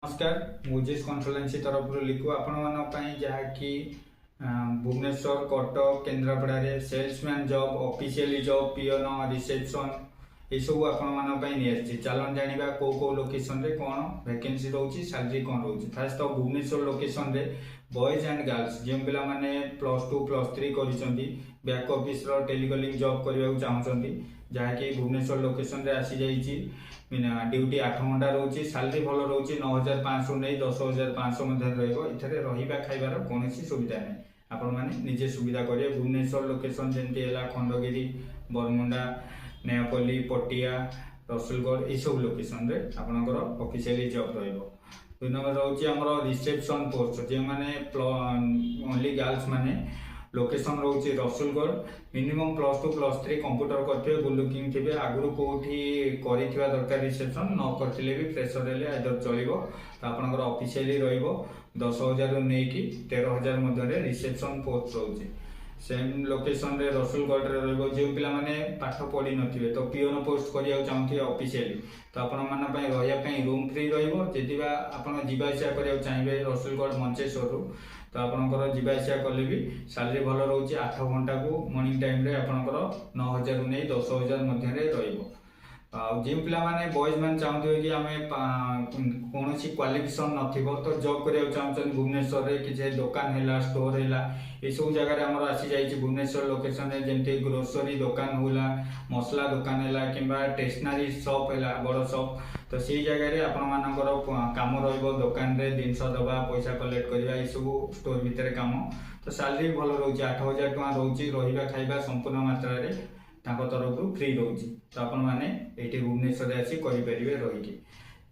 नमस्कार मुझे कन्सल्टेंसी तरफ लिखु आपण जहाँकि Bhubaneswar Cuttack Kendrapara salesman job officially job peon reception ये सब आपई चलन जाना कौ कौ लोकेशन रे कौन वैकेंसी रोचे सैलरी कौन रोचे फास्ट तो भुवनेश्वर लोकेशन रे बॉयज एंड गर्ल्स जो पिला माने +2 +3 करिसेंती बैक ऑफिस रो टेलीकॉलिंग जॉब करबा चाहउछंती जहाँकि भुवनेश्वर लोकेशन रे आसी जाइछि ड्यूटी 8 घंटा रोचे सैलरी भल रोचे 9,500 नहीं 10,500 मध्य रही रहा खाइबार कौन सुविधा नहीं आपण मैंने निजे सुविधा करेंगे भुवनेश्वर लोकेशन जमी खंडगिरी बरमुंडा नयापल्ली पटिया रसुलगढ़ यू सब लोकेशन रे आपनकर ऑफिशियली जॉब रहिबो। 2 नंबर रोचे हमर रिसेप्शन पोस्ट जे माने ओनली गर्ल्स माने लोकेशन रोचे Rasulgarh minimum +2 +3 computer करथिबे good looking थिबे आगुरु कोठी करिथिबा दरकार रिसेप्शन न करथिले भी फ्रेशर हेले आइदर चलिबो तो आपनकर ऑफिशियली रहिबो 10,000 रु नेकी 13,000 मध्ये रिसेप्शन पोस्ट रोचे सेम लोकेशन रे रसुलगढ़ रे रहिबो जे पिला माने पाठ पढी नथिबे तो पियोन पोस्ट करिया चाहथिबे ऑफिशियली तो आपण माना पई रहिया पई रूम फ्री रहिबो जेतिबा आपण जिबा आसिया करिया चाहिबे रसुलगढ़ मंचेश्वर रु तो आपनकर जिबा आसिया कले भी सैलरी भल रोचे 8 घंटा को मॉर्निंग टाइम रे आपनकर 9,000 रु नै 10,000 मध्ये रे रहिबो। जो पिला माने बॉयज मैंने चाहते कि आम कौन क्वालिफिकेशन नथिबो तो जॉब करिया चाहछन भुवनेश्वर रे कि दुकान हैला स्टोर हैला ये सब जगह हमर आसी जाइछि भुवनेश्वर लोकेशन रे जेंते ग्रोसरी दुकान होला मसला दुकान हैला किंबा स्टेशनरी शॉप हैला बड़ शॉप तो से जगह रे आपण मानकर काम रहइबो दुकान रे जिनस दबा पैसा कलेक्ट करबा ये सब स्टोर भीतर काम तो सैलरी भल रोचे 8,000 टका रोचे रहिबा खाइबा संपूर्ण मात्रा रे ताको तरफ फ्री रोची तो आपण माने एठी भुवनेश्वर आसी करि परिबे रहिकी।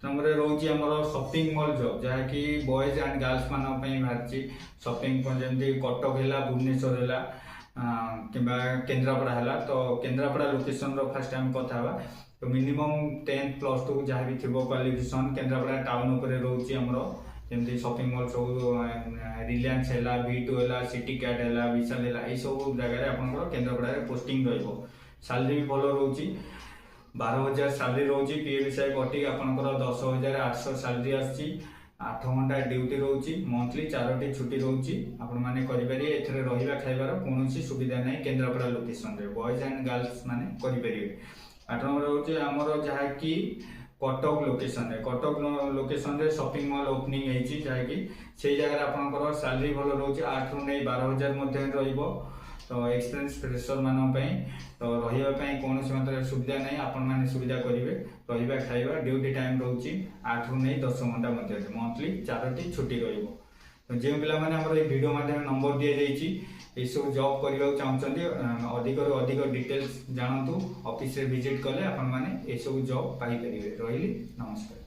नंबर रोची हमर शॉपिंग मॉल जॉब जहाँ कि बॉयज एंड गर्ल्स मान पई भारची शॉपिंग जेमती कटक हैला भुवनेश्वर हैला किंबा केन्द्रापड़ा हैला तो Kendrapara location row first time कथा बा तो मिनिमम 10 +2 जहाँ भी थिबो क्वालिफिकेशन केन्द्रापड़ा टाउन ऊपर रोची हमर जेमती शॉपिंग मॉल सब रिलायंस हैला V2 हैला सिटी कैट हैला विशाल हैला ए सब जगह रे आपनकर केन्द्रापड़ा रे पोस्टिंग रहइबो सैलरी भी भल रोची 12,000 सैलरी रोची पीएफआई कटी आपनकर 10,800 सैलरी आसी 8 घंटा ड्यूटी रोची मंथली 4टी छुट्टी रोची आपण माने करि परिए एथरे रहिबा खाइबार कोनोसी सुविधा नै केन्द्रापड़ा लोकेशन रे बॉयज एंड गर्ल्स माने करि परिए। 8 नंबर होचे हमर जहा कि कटक लोकेशन रे शॉपिंग मॉल ओपनिंग हेची जहा कि से जगह आपनकर सैलरी भल रोची 8 रु नै 12,000 मध्ये रहिबो तो एक्सपीरियंस फ्रेशर मान तो रही कौन मात्रा सुविधा नहीं आपण मैंने सुविधा करेंगे रहा खाइबा ड्यूटी टाइम रोचे 8 रु नै 10 घंटा मध्य मंथली 4टी छुट्टी रहिबो। तो जो पिला माने हमर ए वीडियो माध्यम नंबर दिया जाइछि ए सब जॉब करबा चाहछन्ती अधिक रु अधिक डिटेल्स जानतु ऑफिस रे विजिट कले आपण माने ए सब जॉब पाई परिबे। रहिली नमस्कार।